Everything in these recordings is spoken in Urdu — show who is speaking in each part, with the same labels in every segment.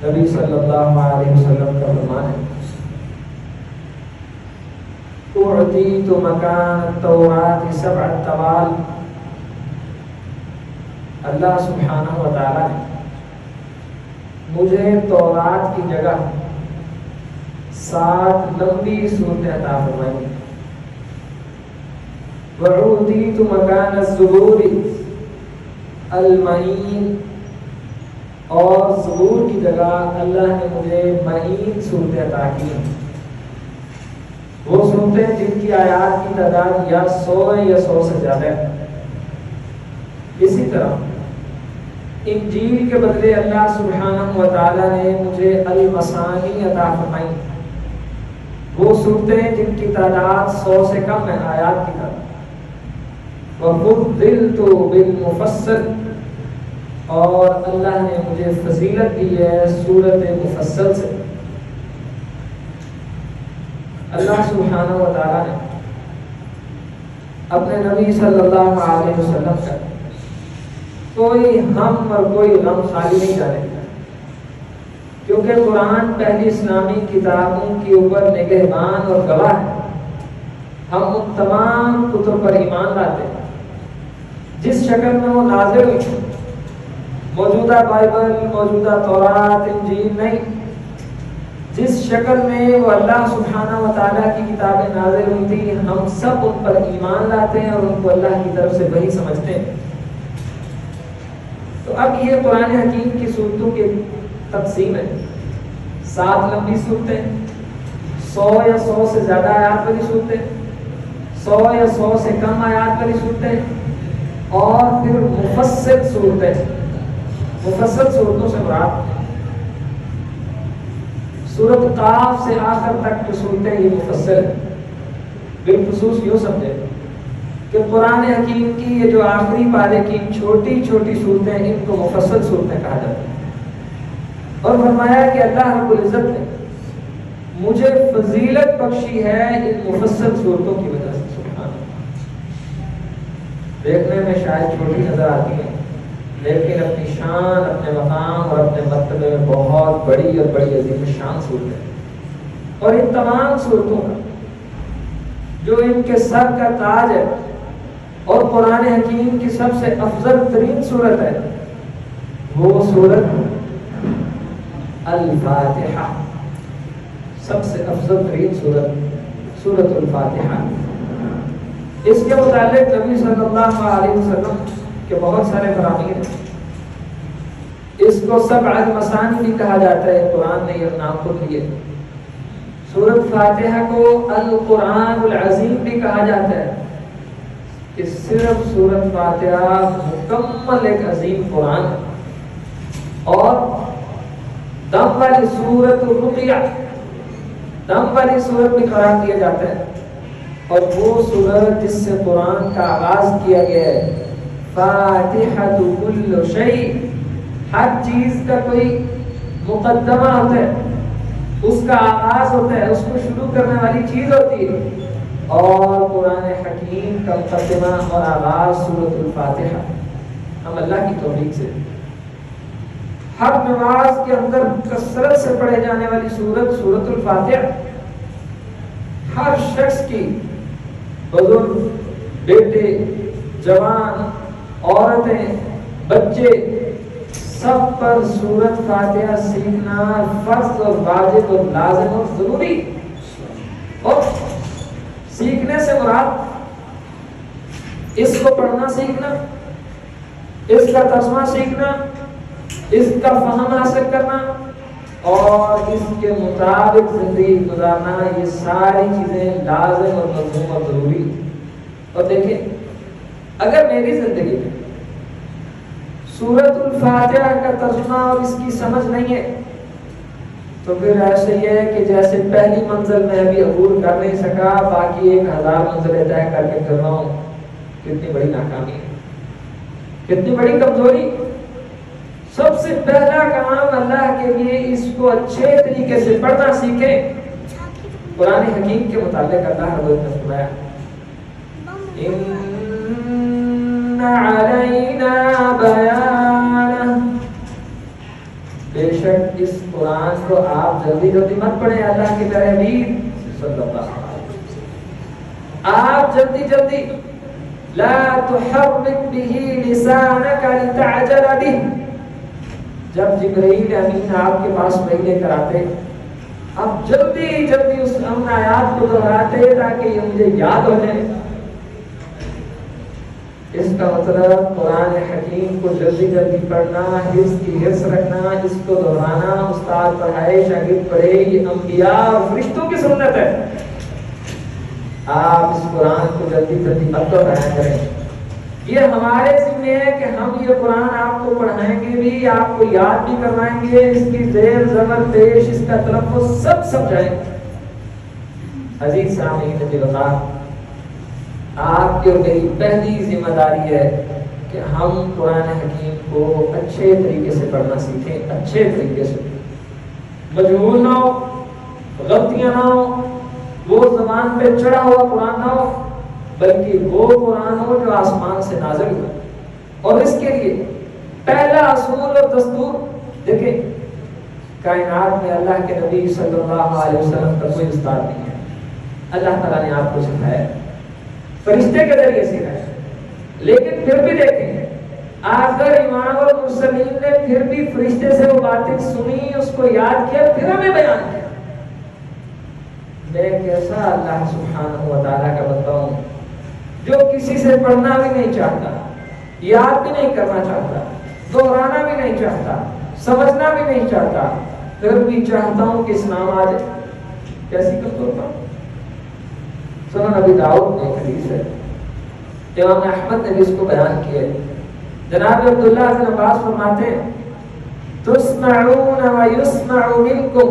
Speaker 1: نبی صلی اللہ علیہ وسلم کا فرمان ہے اعطیت مکان التوراۃ 7 طوال، اللہ سبحانہ و تعالیٰ نے مجھے تورات کی جگہ 7 لمبی صورتیں عطا فرمائی. وعوتیت مکان الزبور المعین، اور زبور کی جگہ اللہ نے مجھے معین صورتیں عطا کی، وہ صورتیں جن کی آیات کی تعداد یا 100 ہے یا 100 سے زیادہ ہے. اسی طرح انجیل کے بدلے اللہ سبحانہ و تعالیٰ نے مجھے المثانی عطا فرمائی، وہ صورتیں جن کی تعداد 100 سے کم ہے آیات کی تعداد. وَفُضِّلْتُ بِالْمُفَصَّلِ، اور اللہ نے مجھے فضیلت دی ہے سورت مفصل سے. اللہ سبحانہ و تعالیٰ نے اپنے نبی صلی اللہ علیہ وسلم کا کوئی ہم اور کوئی غم خالی نہیں جانے دیا، کیونکہ قرآن پہلی اسلامی کتابوں کے اوپر نگہبان اور گواہ ہے. ہم ان تمام کتب پر ایمان لاتے ہیں جس شکل میں وہ نازل ہوئی، موجودہ بائبل، موجودہ تورات، انجیل نہیں، جس شکل میں وہ اللہ سبحانہ و تعالیٰ کی کتابیں نازل ہوئی تھی، ہم سب ان پر ایمان لاتے ہیں اور ان کو اللہ کی طرف سے وحی سمجھتے ہیں. تو اب یہ قرآن حکیم کی صورتوں کی تقسیم ہے. 7 لمبی صورتیں، 100 یا 100 سے زیادہ آیات والی صورتیں، 100 یا 100 سے کم آیات والی صورتیں، اور پھر مفصل صورتیں. مفصل صورتوں سے مراد سورۃ قاف سے آخر تک جو صورتیں یہ مفصل ہیں. بالخصوص یوں سمجھے کہ قرآن حکیم کی یہ جو آخری پارے کی چھوٹی چھوٹی صورتیں، ان کو مفصل صورتیں کہا جاتا ہے. اور فرمایا کہ اللہ رب العزت نے مجھے فضیلت بخشی ہے ان مفصل صورتوں کی وجہ سے. سبحان اللہ، دیکھنے میں شاید چھوٹی نظر آتی ہے، لیکن اپنی شان، اپنے مقام اور اپنے مرتبے میں بہت بڑی اور بڑی عظیم شان صورت ہے. اور ان تمام صورتوں کا جو ان کے سر کا تاج ہے اور قرآن حکیم کی سب سے افضل ترین صورت ہے، وہ صورت الفاتحہ. سب سے افضل ترین صورت سورۃ الفاتحہ. اس کے متعلق نبی صلی اللہ علیہ وسلم کہ بہت سارے فرامین ہیں. اس کو 7 المثانی بھی کہا جاتا ہے، قرآن نے یہ نام خود لیے. سورۃ فاتحہ کو القرآن العظیم بھی کہا جاتا ہے کہ صرف سورۃ فاتحہ مکمل ایک عظیم قرآن ہے. اور دم والی سورۃ الرقیہ، دم والی سورت بھی قرار دیا جاتا ہے. اور وہ سورت جس سے قرآن کا آغاز کیا گیا ہے، فاتحۃ کل شیء، ہر چیز کا کوئی مقدمہ ہوتا ہے، اس کا آغاز ہوتا ہے، اس کو شروع کرنے والی چیز ہوتی ہے. اور قرآن حکیم کا مقدمہ اور آغاز سورۃ الفاتحہ. ہم اللہ کی توفیق سے ہر نماز کے اندر کثرت سے پڑھے جانے والی سورت سورۃ الفاتحہ ہر شخص کی، بزرگ، بیٹے، جوان، عورتیں، بچے، سب پر سورۃ فاتحہ سیکھنا فرض اور واجب اور لازم اور ضروری. اور سیکھنے سے مراد اس کو پڑھنا سیکھنا، اس کا ترجمہ سیکھنا، اس کا فہم حاصل کرنا اور اس کے مطابق زندگی گزارنا، یہ ساری چیزیں لازم اور ملزوم اور ضروری. اور دیکھیں، اگر میری زندگی میں سورۃ الفاتحہ کا ترجمہ اور اس کی سمجھ نہیں ہے تو پھر ایسے یہ ہے کہ جیسے پہلی منزل میں ابھی عبور کر نہیں سکا، باقی 1000 منزلیں طے کر کے کر رہا ہوں. کتنی بڑی ناکامی ہے، کتنی بڑی کمزوری. سب سے پہلا کام اللہ کے لیے اس کو اچھے طریقے سے پڑھنا سیکھیں. قرآن حکیم کے متعلق اللہ رب العزت نے فرمایا ان علینا بیانہ، بے شک اس قرآن کو آپ جلدی جلدی مت پڑھیں، اللہ کے پیارے حبیب صلی اللہ علیہ وسلم آپ جلدی جلدی لا تحرک به لسانک لتعجل به، جب جبرائیل امین آپ کے پاس وحی لے کر آتے آپ جلدی جلدی اس ان آیات کو دہراتے تاکہ یہ مجھے یاد ہو جائے۔ اس کا مطلب قرآن حکیم کو جلدی جلدی پڑھنا، حفظ کی حفظ رکھنا، اس کو دہرانا، استاد پڑھائے شاگرد پڑھے، یہ انبیاء اور فرشتوں کی سنت ہے۔ آپ اس قرآن کو جلدی جلدی مت دہرایا کریں۔ یہ ہمارے ذمہ ہے کہ ہم یہ قرآن آپ کو پڑھائیں گے بھی، آپ کو یاد بھی کروائیں گے، اس کی زیر زبر پیش، اس کا تلفظ سب سمجھائیں گے۔ عزیز سامعین وقار، آپ کی اور میری پہلی ذمہ داری ہے کہ ہم قرآن حکیم کو اچھے طریقے سے پڑھنا سیکھیں، اچھے طریقے سے، مجہول نہ ہو، غلطیاں نہ ہو، وہ زبان پہ چڑھا ہوا قرآن نہ ہو، بلکہ وہ قرآن ہو جو آسمان سے نازل ہوا۔ اور اس کے لیے پہلا اصول اور دستور دیکھیں، کائنات میں اللہ کے نبی صلی اللہ علیہ وسلم کا کوئی استاد نہیں ہے، اللہ تعالیٰ نے آپ کو سکھایا، فرشتے کے ذریعے سکھایا، لیکن پھر بھی دیکھیں اگر امام المرسلین نے پھر بھی فرشتے سے وہ باتیں سنی، اس کو یاد کیا، پھر ہمیں بیان کیا۔ میں کیسا اللہ سبحانہ و تعالیٰ کا بندہ ہوں جو کسی سے پڑھنا بھی نہیں چاہتا، یاد بھی نہیں کرنا چاہتا، دہرانا بھی نہیں چاہتا، سمجھنا بھی نہیں چاہتا، پھر بھی چاہتا ہوں کہ اسلام آ جائے۔ کیسی کمزور بات۔ سنن نبی داؤد میں حدیث ہے، امام احمد نے اس کو بیان کیا ہے، جناب عبداللہ بن عباس فرماتے ہیں تسمعون ویسمع منکم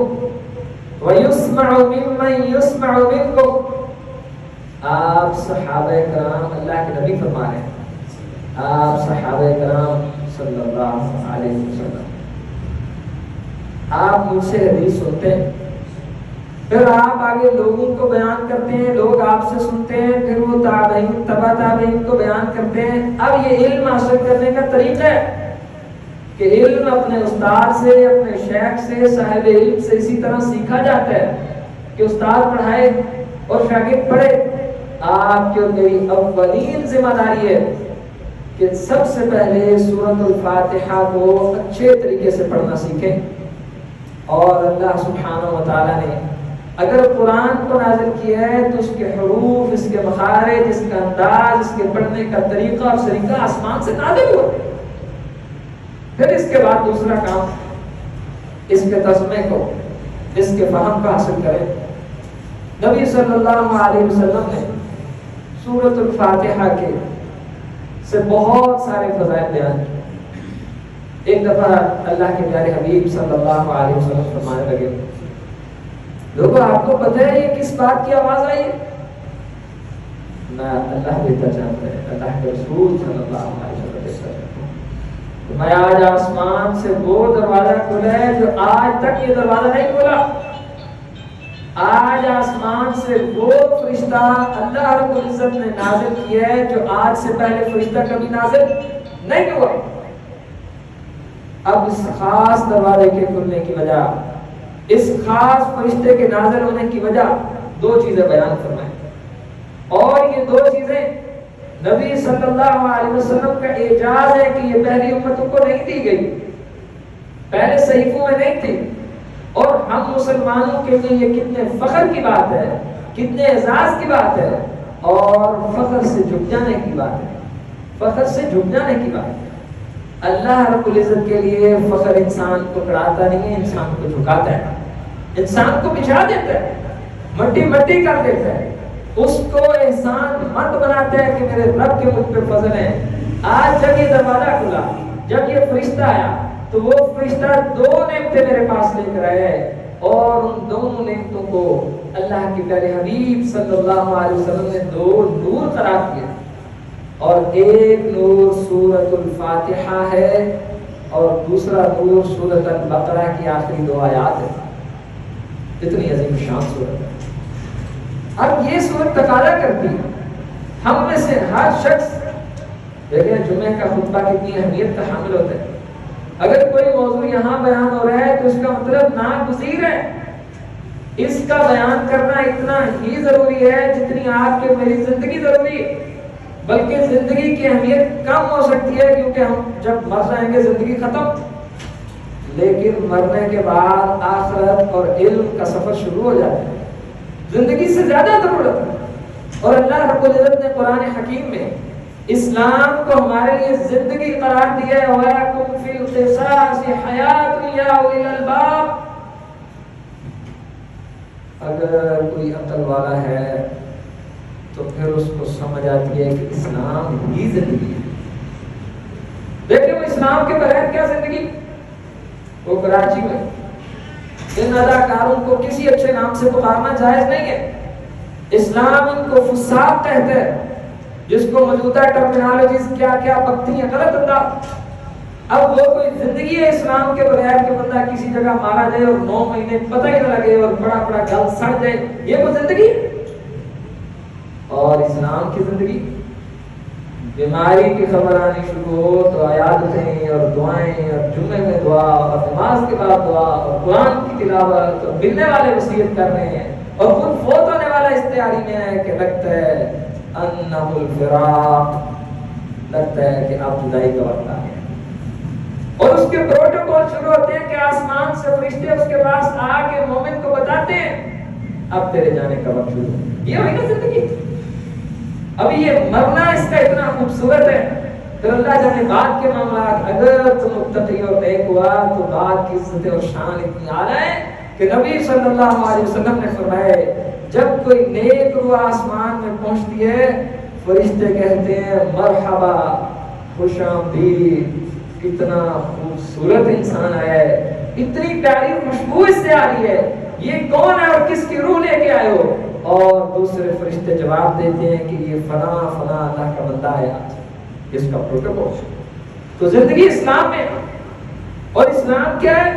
Speaker 1: ویسمع ممن یسمع منکم۔ آپ صحابہ کرام، اللہ کے نبی فرما رہے ہیں، آپ صحابہ کرام صلی اللہ علیہ وسلم، آپ مجھ سے حدیث سنتے ہیں، پھر آپ آگے لوگوں کو بیان کرتے ہیں، لوگ آپ سے سنتے ہیں، پھر وہ تابعین تبع تابعین کو بیان کرتے ہیں۔ اب یہ علم حاصل کرنے کا طریقہ ہے کہ علم اپنے استاد سے، اپنے شیخ سے، صاحب علم سے اسی طرح سیکھا جاتا ہے کہ استاد پڑھائے اور شاگرد پڑھے۔ آپ کی اور میری اولین ذمہ داری ہے کہ سب سے پہلے سورۃ الفاتحہ کو اچھے طریقے سے پڑھنا سیکھیں۔ اور اللہ سبحانہ و تعالیٰ نے اگر قرآن کو نازل کیا ہے تو اس کے حروف، اس کے مخارج، اس کا انداز، اس کے پڑھنے کا طریقہ اور سلیقہ آسمان سے نازل ہوا۔ پھر اس کے بعد دوسرا کام، اس کے ترجمے کو، اس کے فہم کو حاصل کریں۔ نبی صلی اللہ علیہ وسلم نے سورۃ الفاتحہ کے سے بہت سارے فضائل بیان کیے۔ ایک دفعہ اللہ کے پیارے حبیب صلی اللہ علیہ وسلم فرمانے لگے، لوگوں آپ کو پتہ ہے یہ کس بات کی آواز آئی ہے؟ نہ اللہ بہتر جانتا ہے، اللہ کے رسول صلی اللہ علیہ وسلم بہتر جانتا ہے۔ میں آج آسمان سے وہ دروازہ کھلا ہے جو آج تک یہ دروازہ نہیں کھلا۔ آج آسمان سے وہ فرشتہ اللہ رب العزت نے نازل کیا ہے جو آج سے پہلے فرشتہ کبھی نازل نہیں ہوا۔ اب اس خاص دروازے کے کھلنے کی وجہ، اس خاص فرشتے کے نازل ہونے کی وجہ دو چیزیں بیان فرمائیں، اور یہ دو چیزیں نبی صلی اللہ علیہ وسلم کا اعجاز ہے کہ یہ پہلی امتوں کو نہیں دی گئی، پہلے صحیفوں میں نہیں تھی، اور ہم مسلمانوں کے لیے یہ کتنے فخر کی بات ہے، کتنے اعزاز کی بات ہے، اور فخر سے جھک جانے کی بات ہے، فخر سے جھک جانے کی بات ہے۔ اللہ رب العزت کے لیے فخر انسان کو کڑاتا نہیں ہے، انسان کو جھکاتا ہے، انسان کو بچھا دیتا ہے، مٹی مٹی کر دیتا ہے، اس کو احسان مند بناتا ہے کہ میرے رب کے مجھ پہ فضل ہے۔ آج جب یہ دروازہ کھلا، جب یہ فرشتہ آیا تو وہ فرشتہ دو نعمتیں میرے پاس لے کر آیا ہے، اور ان دونوں نعمتوں کو اللہ کے پیارے حبیب صلی اللہ علیہ وسلم نے دو نور قرار دیا، اور ایک نور سورۃ الفاتحہ ہے اور دوسرا نور سورۃ البقرہ کی آخری دو آیات ہے۔ اتنی عظیم شان سورت ہے۔ اب یہ سورت تقاضا کرتی ہے ہم میں سے ہر شخص، دیکھیں جمعہ کا خطبہ کتنی اہمیت کا حامل ہوتا ہے۔ اگر کوئی موضوع یہاں بیان ہو رہا ہے تو اس کا مطلب ناگزیر ہے، اس کا بیان کرنا اتنا ہی ضروری ہے جتنی آپ کے میری زندگی ضروری ہے، بلکہ زندگی کی اہمیت کم ہو سکتی ہے کیونکہ ہم جب مر جائیں گے زندگی ختم، لیکن مرنے کے بعد آخرت اور علم کا سفر شروع ہو جاتا ہے، زندگی سے زیادہ ضرورت ہے۔ اور اللہ رب العزت نے قرآن حکیم میں اسلام کو ہمارے لیے زندگی قرار دیا ہے، وَلَكُمْ فِي الْقِصَاصِ حَيَاةٌ يَا أُولِي الْأَلْبَابِ۔ اگر کوئی عقل والا ہے تو پھر اس کو سمجھ آتی ہے کہ اسلام ہی زندگی ہے۔ دیکھیں وہ اسلام کے بغیر کیا زندگی؟ وہ کراچی میں ان اداکاروں کو کسی اچھے نام سے پکارنا جائز نہیں ہے، اسلام ان کو فساق کہتا ہے، جس کو موجودہ ٹرمینالوجیز کیا کیا پکتی ہیں، غلط انداز۔ اب وہ کوئی زندگی ہے اسلام کے بغیر کہ بندہ کسی جگہ مارا جائے اور 9 مہینے پتہ ہی نہ لگے اور بڑا بڑا گل سڑ جائے، یہ وہ زندگی؟ اور اسلام کی زندگی بیماری کی خبر آنی شروع ہو تو عیادتیں اور دعائیں اور جمعے میں دعا اور نماز کے بعد دعا اور قرآن کی تلاوت اور ملنے والے وصیت کر رہے ہیں، اور خود فوت ہونے والا استعاری میں ہے کہ لگتا ہے انہ الفراق، لگتا ہے کہ اب جدائی کا وقت آ گیا، اور اس کے پروٹوکول شروع ہوتے ہیں کہ آسمان سے فرشتے اس کے پاس آ کے مومن کو بتاتے ہیں اب تیرے جانے کا وقت شروع ہو۔ یہ ہوئی نا زندگی۔ ابھی یہ مرنا اس کا اتنا خوبصورت ہے، پھر اللہ جانے بعد کے معاملات، اگر تم متقی اور نیک ہوا تو بعد کی عزت اور شان اتنی اعلیٰ ہے کہ نبی صلی اللہ علیہ وسلم نے فرمایا جب کوئی نیک روح آسمان میں پہنچتی ہے فرشتے کہتے ہیں مرحبا، خوش آمدید، کتنا خوبصورت انسان ہے، اتنی پیاری خوشبو اس سے آ رہی ہے، یہ کون ہے اور کس کی روح لے کے آئے ہو؟ اور دوسرے فرشتے جواب دیتے ہیں کہ یہ فلاں فلاں اللہ کا بندہ ہے، اس کا پروٹوکول۔ تو زندگی اسلام میں، اور اسلام کیا ہے؟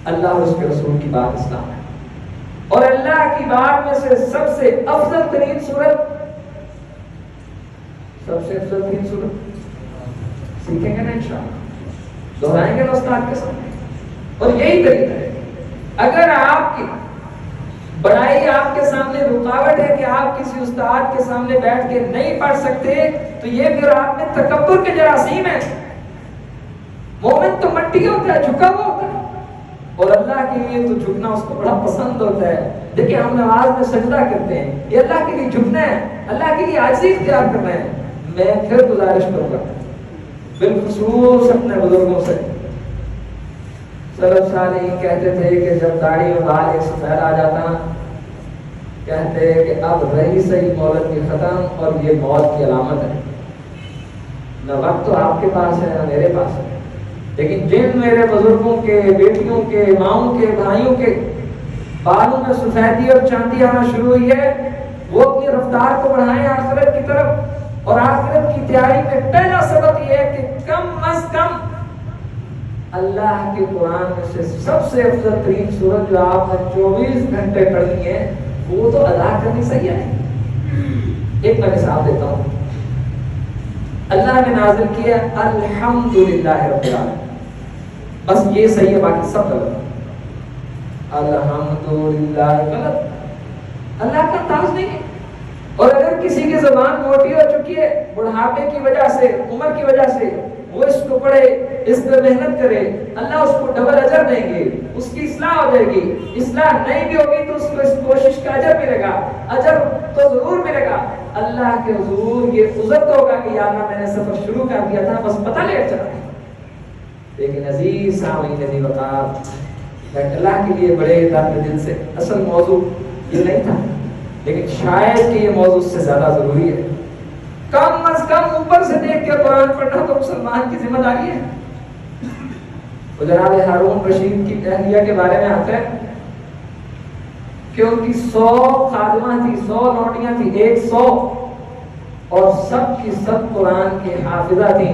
Speaker 1: اللہ اور اس کے رسول کی بات اسلام ہے، اور اللہ کی بات میں سے سب سے افضل ترین صورت، سب سے افضل ترین صورت سیکھیں گے نا انشاءاللہ، دہرائیں گے نا استاد کے سامنے، اور یہی طریقہ ہے۔ اگر آپ کی بڑائی آپ کے سامنے رکاوٹ ہے کہ آپ کسی استاد کے سامنے بیٹھ کے نہیں پڑھ سکتے تو یہ پھر آپ میں تکبر کے جراثیم ہے۔ مومن تو مٹی ہوتا ہے، جھکا ہوا ہوتا ہے، اور اللہ کے لیے تو جھکنا اس کو بڑا پسند ہوتا ہے۔ دیکھیں ہم نماز میں سجدہ کرتے ہیں، یہ اللہ کے لیے جھکنا ہے، اللہ کے لیے عاجزی اختیار کرنا ہے۔ میں پھر گزارش کروں گا بالخصوص اپنے بزرگوں سے، سلف صالحین کہتے تھے کہ جب داڑھی اور بال ایک سفید آ جاتا کہتے کہ اب رہی صحیح مولت کی ختم اور یہ موت کی علامت ہے۔ نہ وقت تو آپ کے پاس ہے نہ میرے پاس ہے، لیکن جن میرے بزرگوں کے بیٹیوں کے ماؤں کے بھائیوں کے بالوں میں سفیدی اور چاندی آنا شروع ہوئی ہے وہ اپنی رفتار کو بڑھائیں آخرت کی طرف، اور آخرت کی تیاری میں پہلا سبق یہ ہے کہ کم از کم اللہ کے قرآن میں سے سب سے افضل ترین سورت جو آپ نے 24 گھنٹے پڑھنی ہے وہ تو ادا کرنی صحیح ہے۔ ایک میں مثال دیتا ہوں، اللہ نے نازل کیا الحمدللہ رب العالمین، بس یہ صحیح ہے، باقی سب غلط۔ الحمدللہ غلط، اللہ کا انداز نہیں ہے۔ اور اگر کسی کی زبان موٹی ہو چکی ہے بڑھاپے کی وجہ سے، عمر کی وجہ سے، وہ اس کو پڑھے، اس پہ محنت کرے، اللہ اس کو ڈبل اجر دیں گے، اس کی اصلاح ہو جائے گی۔ اصلاح نہیں بھی ہوگی تو اس کو اس کوشش کا اجر ملے گا، اجر تو ضرور ملے گا۔ اللہ کے حضور یہ عذر تو ہوگا کہ یا اللہ میں نے سفر شروع کر دیا تھا بس پتہ لیٹ چلا۔ لیکن عزیز سامعین عزیز وقار، میں اللہ کے لیے بڑے درد دل سے، اصل موضوع یہ نہیں تھا لیکن شاید کہ یہ موضوع سے زیادہ ضروری ہے۔ کم از کم اوپر سے دیکھ کے قرآن پڑھنا تو مسلمان کی ذمہ داری ہے۔ تو جناب ہارون رشید کی اہلیہ کے بارے میں آتا ہے کہ ان کی 100 خادمہ تھی، 100 لوٹیاں تھیں، 100، اور سب کی سب قرآن کی حافظہ تھیں۔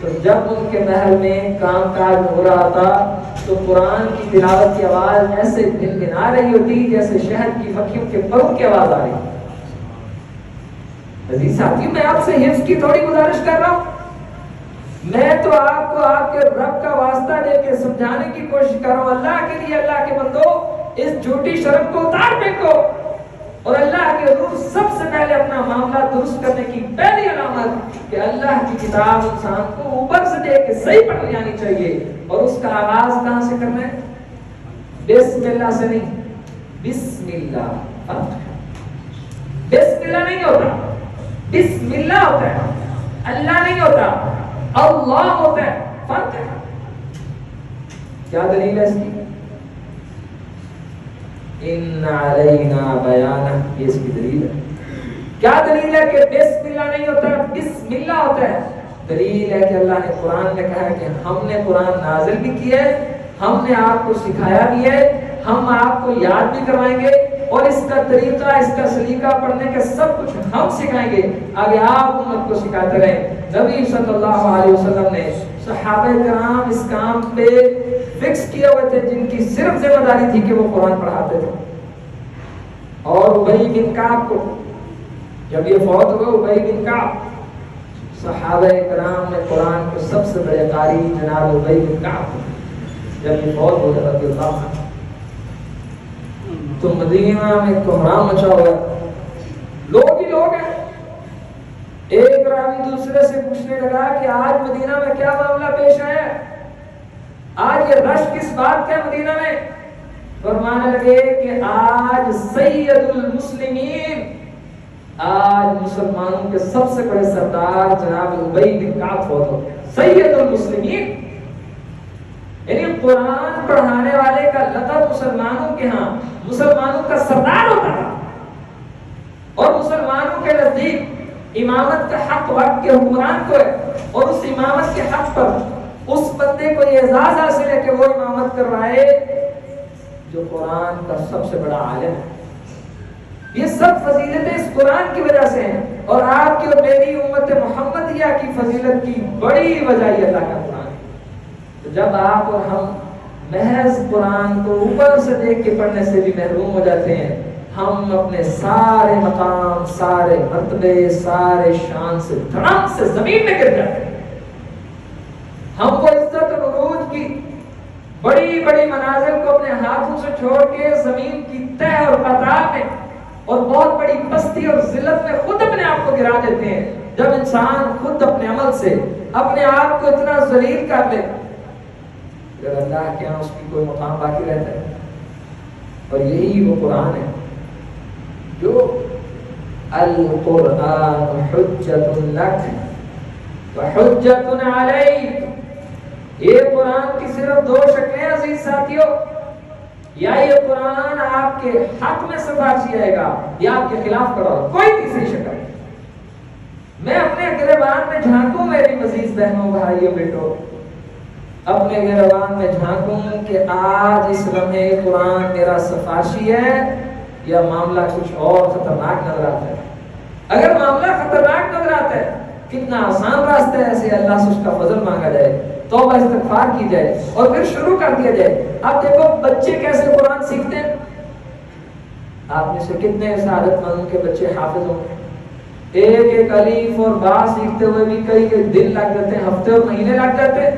Speaker 1: تو جب ان کے محل میں کام کاج ہو رہا تھا تو قرآن کی تلاوت کی آواز ایسے بھنبھنا رہی ہوتی جیسے شہد کی مکھیوں کے پروں کی آواز آ رہی۔ عزیز ساتھیوں، میں آپ سے حفظ کی تھوڑی گزارش کر رہا ہوں، میں تو آپ کو آپ کے رب کا واسطہ دے کے سمجھانے کی کوشش کر رہا ہوں، اللہ کے لیے اللہ کے بندو اس جھوٹی شرم کو اتار پھینکو، اور اللہ کے حضور سب سے پہلے اپنا معاملہ درست کرنے کی پہلی علامت کہ اللہ کی کتاب انسان کو اوپر سے دیکھ کے صحیح پڑھ جانی چاہیے، اور اس کا آغاز کہاں سے کرنا ہے؟ بسم اللہ سے نہیں، بسم اللہ، بسم اللہ نہیں ہوتا، بسم اللہ ہوتا ہے، اللہ نہیں ہوتا، اللہ ہوتا ہے، فرق ہے۔ کیا دلیل ہے اس کی؟ ان علینا بیانہ، یہ اس کی دلیل ہے۔ کیا دلیل ہے کہ بسم اللہ نہیں ہوتا بسم اللہ ہوتا ہے؟ دلیل ہے کہ اللہ نے قرآن میں کہا ہے کہ ہم نے قرآن نازل بھی کیا ہے، ہم نے آپ کو سکھایا بھی ہے، ہم آپ کو یاد بھی کروائیں گے، اور اس کا طریقہ، اس کا سلیقہ پڑھنے کا سب کچھ ہم سکھائیں گے، آگے آپ امت کو سکھاتے رہیں۔ نبی صلی اللہ علیہ وسلم نے صحابہ کرام اس کام پہ فکس کیے ہوئے تھے، جن کی صرف ذمہ داری تھی کہ وہ قرآن پڑھاتے تھے۔ اور ابی بن کعب کو جب یہ فوت ہوئے، ابی بن کعب، صحابہ کرام میں قرآن کے سب سے بڑے قاری جناب ابی بن کعب جب یہ فوت ہو گئے رضی اللہ عنہ، تو مدینہ میں کوہرام مچا ہوا ہے، لوگ ہی لوگ ہیں۔ ایک راوی دوسرے سے پوچھنے لگا کہ آج مدینہ میں کیا معاملہ پیش آیا ہے، آج یہ رش کس بات کا مدینہ میں؟ فرمانے لگے کہ آج سید المسلمین، آج مسلمانوں کے سب سے بڑے سردار جناب ابی بن کعب فوت ہو گئے، سید المسلمین، یعنی قرآن پڑھانے والے کا لقب مسلمانوں کے ہاں مسلمانوں کا سردار ہوتا تھا، اور مسلمانوں کے نزدیک امامت کا حق وقت کے حکمران کو ہے، اور اس امامت کے حق پر اس بندے کو یہ اعزاز حاصل ہے کہ وہ امامت کروائے جو قرآن کا سب سے بڑا عالم ہے۔ یہ سب فضیلتیں اس قرآن کی وجہ سے ہیں، اور آپ کی اور میری امت محمدیہ کی فضیلت کی بڑی وجہ یہ اللہ کا قرآن ہے۔ تو جب آپ اور ہم محض قرآن کو اوپر سے دیکھ کے پڑھنے سے بھی محروم ہو جاتے ہیں، ہم اپنے سارے مقام، سارے مرتبے، سارے شان سے دھڑام سے زمین میں گر جاتے ہیں۔ ہم کو عزت اور عروج کی بڑی بڑی منازل کو اپنے ہاتھوں سے چھوڑ کے زمین کی تہ اور پاتال میں اور بہت بڑی پستی اور ذلت میں خود اپنے آپ کو گرا دیتے ہیں۔ جب انسان خود اپنے عمل سے اپنے آپ کو اتنا ذلیل کر لے، پھر اللہ کے یہاں اس کی کوئی مقام باقی رہتا ہے؟ اور یہی وہ قرآن ہے جو القرآن حجت لک وحجت علیک۔ یہ قرآن کی صرف دو شکلیں عزیز ساتھیوں، یا یہ قرآن آپ کے حق میں سفارشی آئے گا یا آپ کے خلاف کھڑا ہوگا، کوئی تیسری شکل نہیں۔ میں اپنے گریبان میں جھانکوں میری عزیز بہنوں بھائیوں بیٹوں، اپنے گریبان میں جھانکوں کہ آج اس لمحے قرآن میرا سفارشی ہے یا معاملہ کچھ اور خطرناک نظر آتا ہے۔ اگر معاملہ خطرناک نظر آتا ہے، کتنا آسان راستہ ہے ایسے اللہ سے اس کا فضل مانگا جائے، توبہ استغفار کی جائے اور پھر شروع کر دیا جائے۔ اب دیکھو بچے کیسے قرآن سیکھتے ہیں، آپ میں سے کتنے سعادت مندوں کے بچے حافظ ہوں گے؟ ایک ایک الف اور با سیکھتے ہوئے بھی کئی دن لگ جاتے ہیں، ہفتے اور مہینے لگ جاتے ہیں۔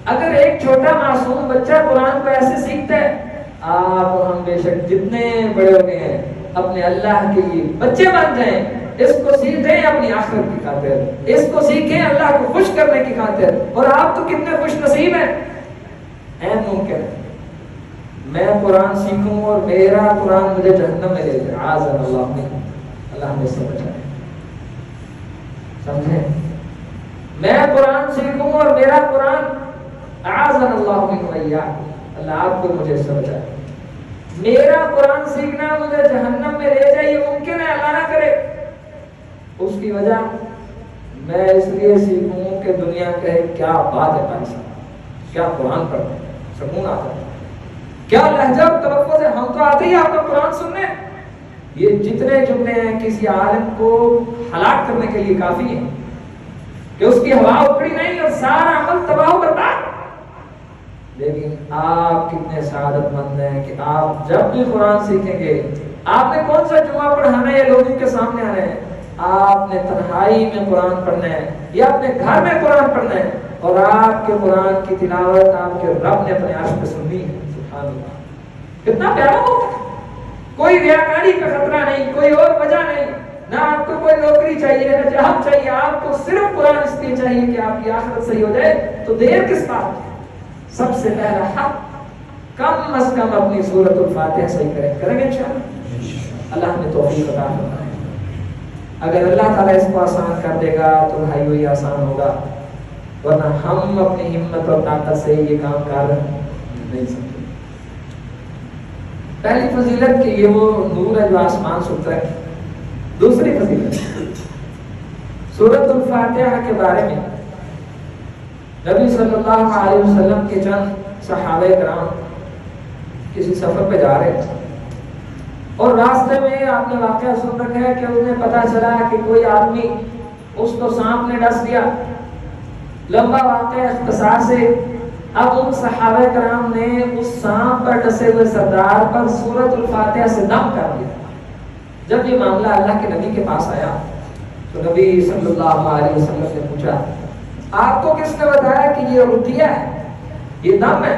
Speaker 1: اگر ایک چھوٹا معصوم بچہ قرآن کو ایسے سیکھتا ہے، آپ اور ہم بے شک جتنے بڑے ہو گئے ہیں اپنے اللہ کے لیے بچے بن جائیں، اس کو سیکھیں اپنی آخرت کی خاطر، اس کو سیکھیں اللہ کو خوش کرنے کی خاطر۔ اور آپ تو کتنے خوش نصیب ہیں، این ممکن ہے میں قرآن سیکھوں اور میرا قرآن مجھے جہنم میں لے جائے، اعاذنا اللہ منہ، اللہ ہمیں سے بچائے۔ سمجھیں، میں قرآن سیکھوں اور میرا قرآن اعاذنا اللہ منہ وإياکم، اللہ آپ کو مجھے سے بچائے۔ میرا قرآن سیکھنا مجھے جہنم میں لے جائے، یہ ممکن ہے، اللہ نہ کرے۔ اس کی وجہ میں اس لیے سیکھوں کہ دنیا کہے کیا بات ہے بھائی صاحب، کیا قرآن پڑھتے ہیں، سکون آتا ہے، کیا لہجہ اور تلفظ ہے، ہم تو آتے ہی آپ کا قرآن سننے۔ یہ جتنے جملے ہیں کسی عالم کو ہلاک کرنے کے لیے کافی ہیں کہ اس کی ہوا اکھڑی نہیں اور سارا عمل تباہ و برباد۔ لیکن آپ کتنے سعادت مند ہیں کہ آپ جب بھی قرآن سیکھیں گے، آپ نے کون سا جمعہ پڑھانا ہے، لوگوں کے سامنے آنا ہے، آپ نے تنہائی میں قرآن پڑھنا ہے، یا اپنے گھر میں قرآن پڑھنا ہے اور آپ کے قرآن کی تلاوت آپ کے رب نے اپنے عرش پہ سننی ہے. سبحان اللہ. کتنا پیارا ہوتا ہے. کوئی ریاکاری کا خطرہ نہیں, کوئی اور وجہ نہیں, نہ آپ کو کوئی نوکری چاہیے نہ جہاد چاہیے, آپ کو صرف قرآن اس لیے چاہیے کہ آپ کی آخرت صحیح ہو جائے. تو دیر کس بات کی؟ سب سے پہلا حق کم از کم اپنی سورۃ الفاتحہ صحیح کریں گے انشاءاللہ. اللہ ہمیں توفیق عطا فرمائے. اگر اللہ تعالیٰ اس کو آسان کر دے گا تو بھائی وہی آسان ہوگا, ورنہ ہم اپنی ہمت اور طاقت سے یہ کام کر نہیں سکتے. پہلی فضیلت کہ یہ وہ نور ہے جو آسمان سے اترا ہے. دوسری فضیلت سورۃ الفاتحہ کے بارے میں نبی صلی اللہ علیہ وسلم کے چند صحابہ کرام کسی سفر پہ جا رہے تھے اور راستے میں آپ نے واقعہ سن رکھا ہے کہ انہیں پتا چلا کہ کوئی آدمی اس کو سانپ نے ڈس دیا. لمبا واقعہ اختصار سے, اب ان صحابہ کرام نے اس سانپ پر ڈسے ہوئے سردار پر سورۃ الفاتحہ سے دم کر دیا. جب یہ معاملہ اللہ کے نبی کے پاس آیا تو نبی صلی اللہ علیہ وسلم نے پوچھا, آپ کو کس نے بتایا کہ یہ رقیہ ہے, یہ دم ہے؟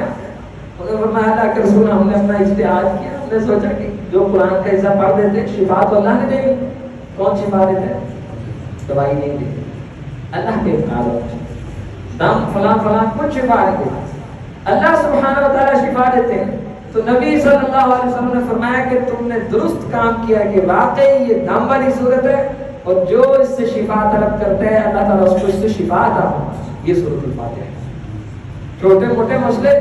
Speaker 1: انہوں نے فرمایا اللہ کے رسول, ہم نے اپنا اجتہاد کیا, ہم نے سوچا کہ جو قرآن کا حصہ پڑھ دیتے شفا تو اللہ نے دے. کون شفا دیتے ہیں؟ دوائی نہیں دیتے, اللہ کے اطاعت. دم فلاں فلاں کچھ شفا نہیں دیتے, اللہ سبحانہ و تعالیٰ شفا دیتے ہیں. تو نبی صلی اللہ علیہ وسلم نے فرمایا کہ تم نے درست کام کیا کہ واقعی یہ دم والی صورت ہے, اور جو اس سے شفا طلب کرتے ہیں اللہ تعالیٰ اس کو اس سے شفا عطا فرماتا ہے. یہ سورۃ الفاتحہ ہے. چھوٹے موٹے مسئلے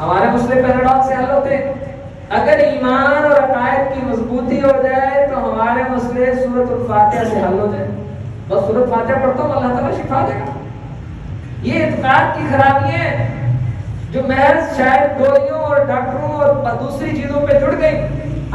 Speaker 1: ہمارے مسئلے پیراڈاکس سے حل ہوتے ہیں. اگر ایمان اور عقائد کی مضبوطی ہو جائے تو ہمارے مسئلے سورۃ الفاتحہ سے حل ہو جائے. بس سورۃ فاتحہ پڑھتا ہوں اللہ تعالیٰ شفا دے گا. یہ اعتقاد کی خرابی ہے جو محض شاید گولیوں اور ڈاکٹروں اور دوسری چیزوں پہ جڑ گئی.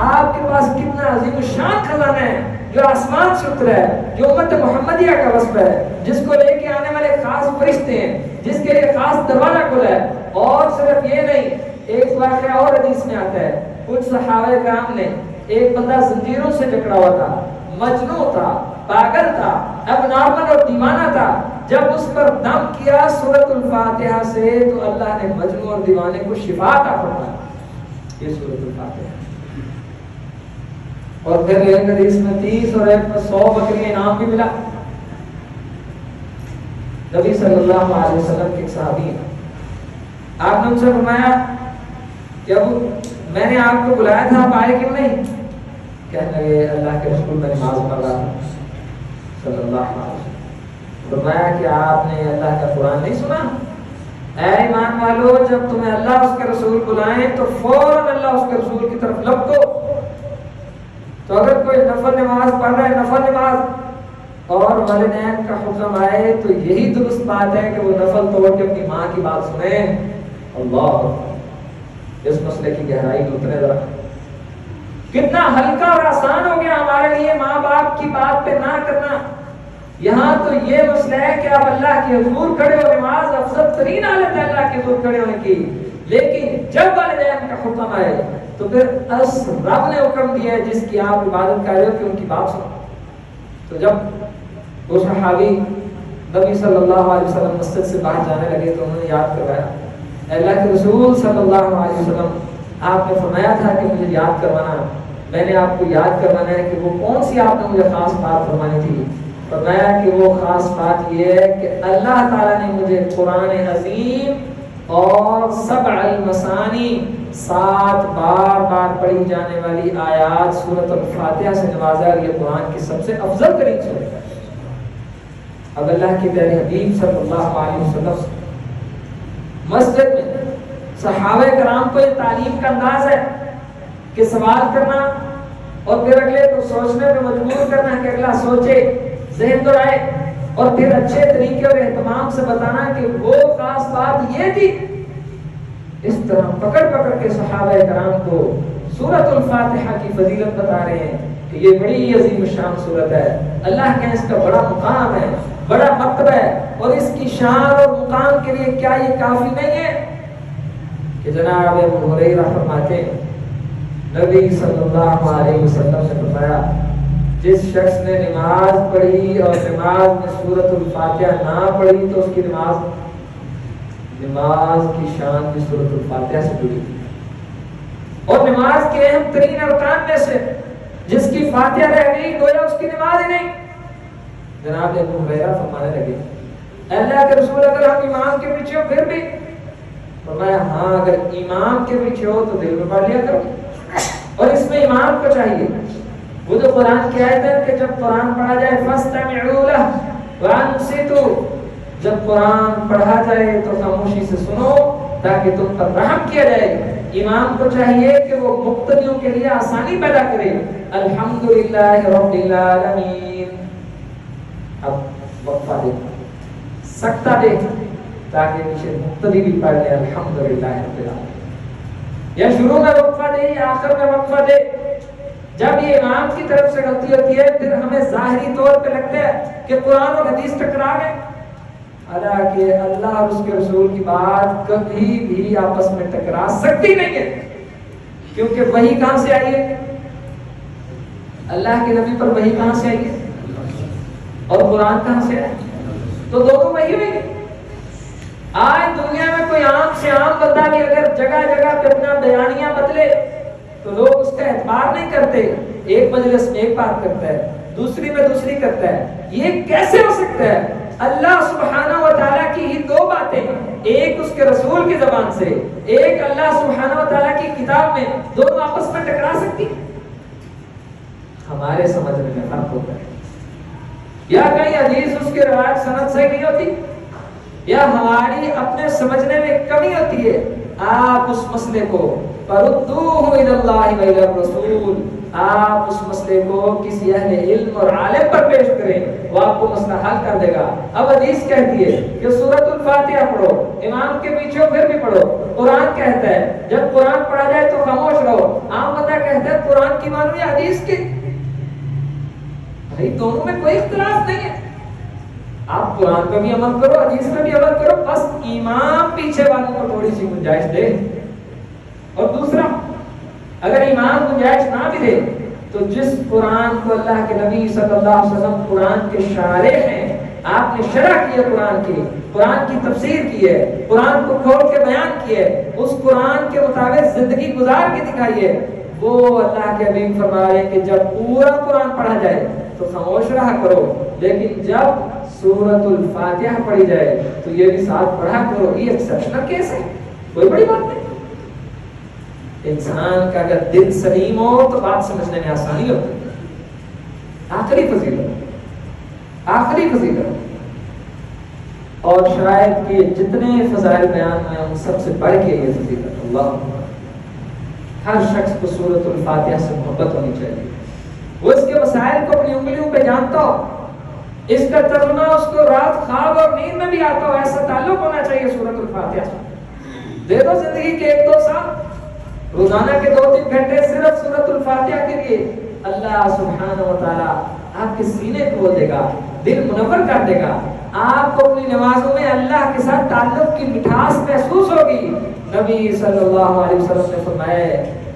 Speaker 1: آپ کے پاس کتنا عظیم الشان خزانہ ہے جو آسمان سے اترا ہے, جو امت محمدیہ کا وصف ہے, جس کو لے کے آنے والے خاص فرشتے ہیں, جس کے لیے خاص دروازہ کھلا ہے. اور صرف یہ نہیں, ایک واقعہ اور حدیث میں آتا ہے, کچھ صحابہ کرام نے, ایک بندہ زنجیروں سے جکڑا ہوا تھا, مجنون تھا, پاگل تھا, اب نارمل اور دیوانہ تھا. جب اس پر دم کیا سورۃ الفاتحہ سے تو اللہ نے مجنون اور دیوانے کو شفا عطا فرمایا. یہ سورۃ الفاتحہ. اور پھر ایک حدیث میں 30 اور ایک میں 100 بکری انعام بھی ملا. نبی صلی اللہ علیہ وسلم کے ایک صحابی ہیں, آپ نے ان سے فرمایا کہ ابو میں نے آپ کو بلایا تھا, آپ آئے کیوں نہیں؟ کہنے لگے اللہ کے رسول میں نماز پڑھ رہا تھا صلی اللہ علیہ وسلم. فرمایا کہ آپ نے اللہ کا قرآن نہیں سنا؟ اے ایمان والو, جب تمہیں اللہ اس کے رسول بلائیں تو فوراً اللہ اس کے رسول کی طرف لپکو. تو اگر کوئی نفل نماز پڑھ رہا ہے, نفل نماز, اور والدین کا حکم آئے تو یہی درست بات ہے کہ وہ نفل توڑ کے اپنی ماں کی بات سنیں. اللہ, اس مسئلے کی گہرائی میں اترے ذرا. کتنا ہلکا اور آسان ہو گیا ہمارے لیے ماں باپ کی بات پہ نہ کرنا. یہاں تو یہ مسئلہ ہے کہ آپ اللہ کے حضور کھڑے ہو, نماز افضل ترین حالت ہے اللہ کے حضور کھڑے ہونے کی, لیکن جب والدین کا حکم آئے تو پھر اس رب نے حکم دیا ہے جس کی آپ عبادت کر رہے ہو کہ ان کی بات سنو. تو جب وہ صحابی نبی صلی اللہ علیہ وسلم مسجد سے باہر جانے لگے تو انہوں نے یاد کروایا, اللہ کے رسول صلی اللہ علیہ وسلم آپ نے فرمایا تھا کہ مجھے یاد کروانا, میں نے آپ کو یاد کروانا ہے کہ وہ کون سی آپ نے مجھے خاص بات فرمانی تھی. فرمایا کہ وہ خاص بات یہ ہے کہ اللہ تعالیٰ نے مجھے قرآن عظیم اور 7 المثانی 7 بار بار پڑھی جانے والی آیات سورۃ الفاتحہ سے نوازا, اور یہ قرآن کی سب سے افضل ترین سورت ہے. اب اللہ کے پیارے حبیب صلی اللہ علیہ وسلم مسجد میں صحابہ کرام کو یہ تعلیم کا انداز ہے کہ سوال کرنا اور پھر اگلے کو سوچنے پہ مجبور کرنا کہ اگلا سوچے, ذہن دورائے, اور پھر اچھے طریقے اور اہتمام سے بتانا کہ وہ خاص بات یہ تھی. اس طرح پکڑ پکڑ کے صحابہ کرام کو سورۃ الفاتحہ کی فضیلت بتا رہے ہیں کہ یہ بڑی عظیم شان سورت ہے. اللہ کے اس کا بڑا مقام ہے, بڑا مرتبہ ہے, اور اس کی شان اور مقام کے لیے کیا یہ کافی نہیں ہے کہ جناب ابو ہریرہ فرماتے ہیں نبی صلی اللہ علیہ وسلم نے فرمایا جس شخص نے نماز پڑھی اور نماز میں سورۃ الفاتحہ نہ پڑھی تو اس کی نماز کی شان بھی سورۃ الفاتحہ سے جڑی تھی، اور نماز کے اہم ترین ارکان میں سے جس کی فاتحہ رہ گئی گویا اس کی نماز ہی نہیں۔ جناب ابو ہریرہ فرمانے لگے اللہ کے رسول اگر ہم امام کے پیچھے ہو پھر بھی؟ فرمایا ہاں اگر امام کے پیچھے ہو تو دل میں پڑھ لیا کرو، اور اس میں امام کو چاہیے وہ جو قرآن کی آیت ہے کہ جب قرآن پڑھا جائے فاستمعوا له وانصتوا، جب قرآن پڑھا جائے تو خاموشی سے سنو تاکہ تم پر رحم کیا جائے۔ امام کو چاہیے کہ وہ مقتدیوں کے لیے آسانی پیدا کرے، الحمدللہ رب العالمین۔ اب وقفہ دے، سکتہ دے تاکہ پیچھے مقتدی بھی پڑھ لے الحمدللہ رب العالمین، یا شروع میں وقفہ دے یا آخر میں وقفہ دے۔ جب یہ امام کی طرف سے غلطی ہوتی ہے پھر ہمیں ظاہری طور پہ لگتا ہے کہ قرآن اور حدیث ٹکرا گئے، حالانکہ اللہ اور اس کے رسول کی بات کبھی بھی آپس میں ٹکرا سکتی نہیں ہے، کیونکہ وحی کہاں سے آئی ہے؟ اللہ کے نبی پر وحی کہاں سے آئی ہے اور قرآن کہاں سے آئی؟ تو دونوں وحی ہوئی ہے۔ آج دنیا میں کوئی عام سے عام بندہ بھی اگر جگہ جگہ پہ اپنا بیانیہ بدلے تو لوگ اس کا اعتبار نہیں کرتے، ایک مجلس میں ایک بات کرتا ہے، دوسری میں دوسری کرتا ہے۔ یہ کیسے ہو سکتا ہے؟ اللہ سبحانہ و تعالیٰ کی ہی دو باتیں، ایک اس کے رسول کی زبان سے، ایک اللہ سبحانہ و تعالیٰ کی کتاب میں، دونوں آپس میں ٹکرا سکتی؟ ہمارے سمجھنے میں فرق ہوتا ہے، یا کہیں حدیث اس کے روایت سند صحیح نہیں ہوتی، یا ہماری اپنے سمجھنے میں کمی ہوتی ہے۔ آپ اس مسئلے کو فردوہ الی اللہ و الی الرسول، آپ اس مسئلے کو کسی اہل علم اور عالم پر پیش کریں، وہ آپ کو مسئلہ حل کر دے گا۔ اب حدیث کہتی ہے کہ سورۃ الفاتحہ پڑھو، امام کے پیچھے ہو پھر بھی پڑھو۔ قرآن کہتا ہے جب قرآن پڑھا جائے تو خاموش رہو، عام بندہ کہتا ہے قرآن کی مانو یا حدیث کی؟ بھائی دونوں میں کوئی اختلاف نہیں ہے، آپ قرآن پہ بھی عمل کرو، حدیث پہ بھی عمل کرو، بس امام پیچھے والوں کو تھوڑی سی گنجائش دے۔ اور دوسرا، اگر امام گنجائش نہ بھی دے تو جس قرآن کو اللہ کے نبی صلی اللہ علیہ وسلم قرآن کے شارح ہیں، آپ نے شرح کی ہے قرآن کی، قرآن کی تفسیر کی ہے، قرآن کو کھول کے بیان کی ہے، اس قرآن کے مطابق زندگی گزار کے دکھائی ہے، وہ اللہ کے حبیب فرما رہے ہیں کہ جب پورا قرآن پڑھا جائے تو خاموش رہا کرو، لیکن جب سورۃ الفاتحہ پڑھی جائے تو یہ بھی ساتھ پڑھا کرو۔ یہ ایکسپشنل کیس ہے، کوئی بڑی بات نہیں۔ انسان کا اگر دل سلیم ہو تو بات سمجھنے میں آسانی ہوتی ہے۔ آخری فضیلت اور شاید کہ جتنے فضائل بیان میں ان سب سے بڑھ کے یہ فضیلت، اللہ ہر شخص کو سورۃ الفاتحہ سے محبت ہونی چاہیے، وہ اس کے مسائل کو اپنی انگلیوں پہ جانتا ہو، اس کا ترجمہ اس کو رات خواب اور نیند میں بھی آتا ہو، ایسا تعلق ہونا چاہیے سورۃ الفاتحہ سے۔ دے دو زندگی کے 1-2 سال، روزانہ کے 2-3 گھنٹے صرف سورۃ الفاتحہ کے لیے، اللہ سبحانہ و تعالیٰ آپ کے سینے کھول دے گا، دل منور کر دے گا، آپ کو اپنی نمازوں میں اللہ کے ساتھ تعلق کی مٹھاس محسوس ہوگی۔ نبی صلی اللہ علیہ وسلم نے فرمایا،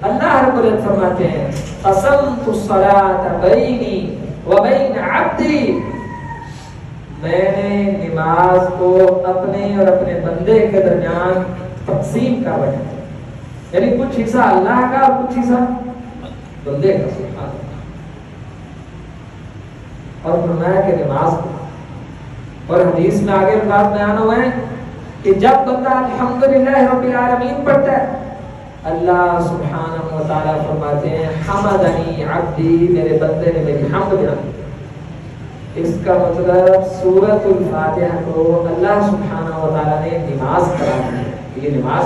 Speaker 1: اللہ رب العزت فرماتے ہیں قسمت الصلاۃ بینی وبین عبدی، میں نے نماز کو اپنے اور اپنے بندے کے درمیان تقسیم کر رکھا ہے، یعنی کچھ حصہ اللہ کا اور کچھ حصہ بندے کا، سبحان اللہ۔ اور فرمایا کہ نماز کو، اور حدیث میں آگے الفاظ بیان ہوئے ہیں کہ جب بندہ الحمدللہ رب العالمین پڑھتا ہے، اللہ سبحانہ و تعالیٰ فرماتے ہیں حمدنی عبدی، میرے بندے نے میری حمد بیان کی۔ اس کا مطلب سورۃ الفاتحہ کو اللہ سبحانہ و تعالیٰ نے نماز قرار دیا ہے۔ یہ نماز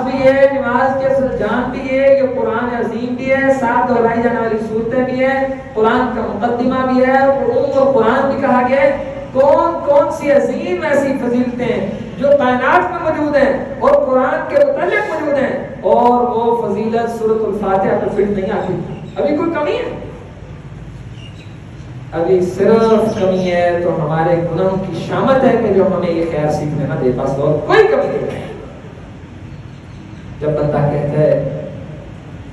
Speaker 1: بھی ہے، نماز کے جان بھی ہے، یہ قرآن عظیم بھی ہے، 7 دہرائی جانے والی صورتیں بھی ہیں، قرآن کا مقدمہ بھی ہے، اور قرآن بھی کہا گیا ہے۔ کون سی عظیم ایسی فضیلتیں جو کائنات میں موجود ہیں اور قرآن کے متعلق موجود ہیں، اور وہ فضیلت سورۃ الفاتحہ پہ فٹ نہیں آتی۔ ابھی کوئی کمی ہے؟ ابھی صرف کمی ہے تو ہمارے گناہوں کی شامت ہے کہ جو ہمیں یہ خیر سیکھنے نہ دے، بس اور کوئی کمی نہیں ہے۔ جب بندہ کہتا ہے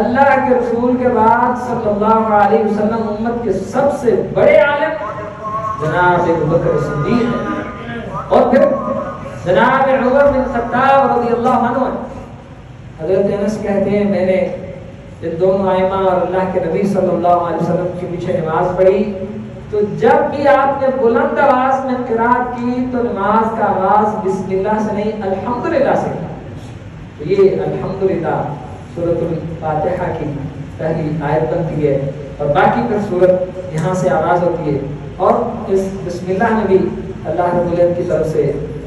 Speaker 1: اللہ کے رسول کے بعد صلی اللہ علیہ وسلم امت کے سب سے بڑے عالم جناب ابوبکر صدیق ہیں، اور پھر جناب عمر بن خطاب رضی اللہ عنہ ہیں۔ حضرت انس کہتے ہیں میں نے ان دونوں ائمہ اور اللہ کے نبی صلی اللہ علیہ وسلم کے پیچھے نماز پڑھی تو جب بھی آپ نے بلند آواز میں قرات کی تو نماز کا آغاز بسم اللہ سے نہیں الحمدللہ سے تھا۔ تو یہ الحمدللہ سورۃ الفاتحہ کی پہلی آیت بنتی ہے اور باقی پھر سورت یہاں سے آغاز ہوتی ہے، اور اس بسم اللہ میں بھی اللہ رب العزت کی طرف سے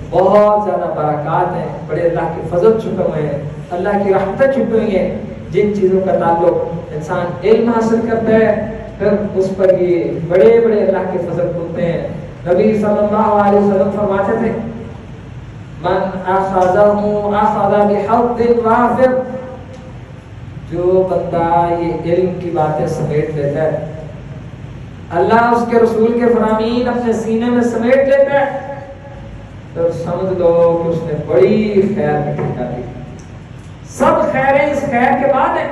Speaker 1: بہت زیادہ برکات ہیں، بڑے اللہ کے فضل چھپے ہوئے ہیں، اللہ کی رحمتیں چھپی ہوئی ہیں۔ جن چیزوں کا تعلق انسان علم حاصل کرتا ہے پھر اس پر یہ بڑے بڑے اللہ کے فضل کھلتے ہیں۔ نبی صلی اللہ علیہ وسلم فرماتے تھے من اخذ بحظ وافر، جو بندہ یہ علم کی باتیں سمیٹ لیتا ہے، اللہ اس کے رسول کے فرامین اپنے سینے میں سمیٹ لیتا ہے، تو سمجھ لو کہ اس نے بڑی خیر میں ٹھکا دی۔ سب خیریں اس خیر کے بعد ہیں،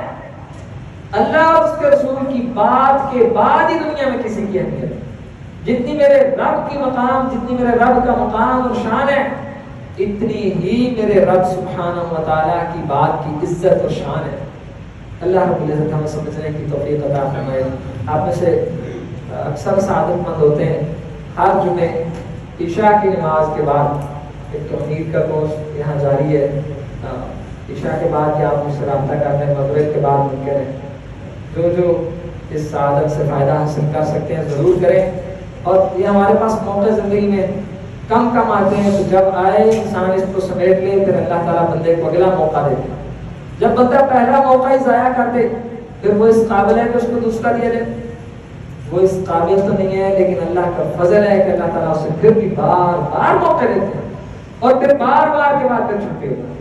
Speaker 1: اللہ اور اس کے رسول کی بات کے بعد ہی دنیا میں کسی کی اہمیت ہے۔ جتنی میرے رب کی مقام، جتنی میرے رب کا مقام اور شان ہے، اتنی ہی میرے رب سبحانہ و تعالیٰ کی بات کی عزت اور شان ہے۔ اللہ رب العزت ہمیں سمجھنے کی توفیق عطا فرمائے۔ آپ میں سے اکثر سعادت مند ہوتے ہیں ہر جمعے عشاء کی نماز کے بعد ایک تحریر کا کورس یہاں جاری ہے، عشاء کے بعد یا آپ مجھ سے رابطہ کرتے ہیں، مغرب کے بعد ممکن ہے۔ جو اس سعادت سے فائدہ حاصل کر سکتے ہیں ضرور کریں، اور یہ ہمارے پاس موقع زندگی میں کم آتے ہیں، تو جب آئے انسان اس کو سمیٹ لے پھر اللہ تعالیٰ بندے کو اگلا موقع دیتے ہیں۔ جب بندہ پہلا موقع ہی ضائع کر دے پھر وہ اس قابل ہے کہ اس کو دوسرا دیا جائے، وہ اس قابل تو نہیں ہے، لیکن اللہ کا فضل ہے کہ اللہ تعالیٰ اسے پھر بھی بار بار موقع دیتے ہیں اور پھر بار بار کے بعد پھر چھٹی ہوتی ہے۔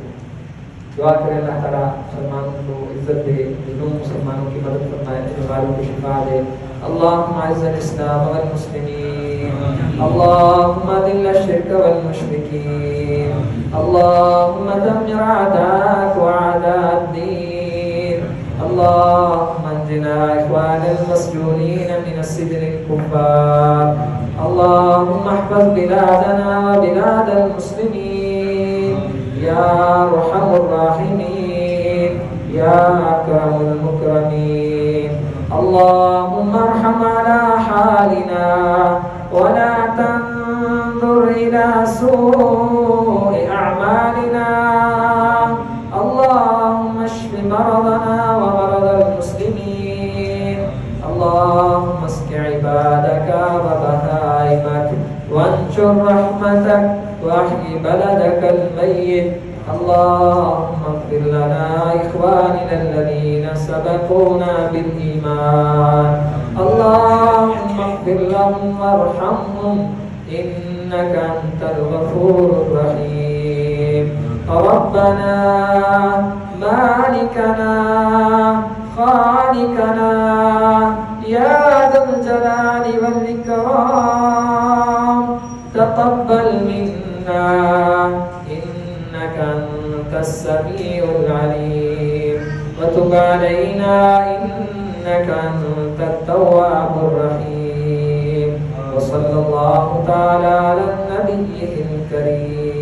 Speaker 1: دعا کریں اللہ تعالیٰ مسلمانوں کو عزت دے، مظلوم مسلمانوں کی مدد فرمائے، بیماروں کو شفا دے۔ اللهم اعز الاسلام والمسلمين، اللهم اذل الشرك والمشركين، اللهم دمر اعداءك واعداء الدين، اللهم انجنا اخوان المسجونين من السجن الكفار، اللهم احفظ بلادنا وبلاد المسلمين یا ارحم الراحمین یا اکرم المکرمین۔ اللهم ارحم على حالنا ولا تنظر إلى سوء أعمالنا، اللهم اشف مرضنا ومرضى المسلمين، اللهم اسق عبادك وبهائمك وانشر رحمتك واحيي بلدك الميت، اللهم اغفر لنا إخواننا الذين سبقونا بالإيمان، اللهم اغفر لهم وارحمهم إنك أنت الغفور الرحيم۔ ربنا مالكنا خالقنا يا ذا الجلال والإكرام، تقبل منا إنك أنت السميع العليم، وتب علينا إنك أنت التواب الرحيم، وصلى الله تعالى على النبي الكريم۔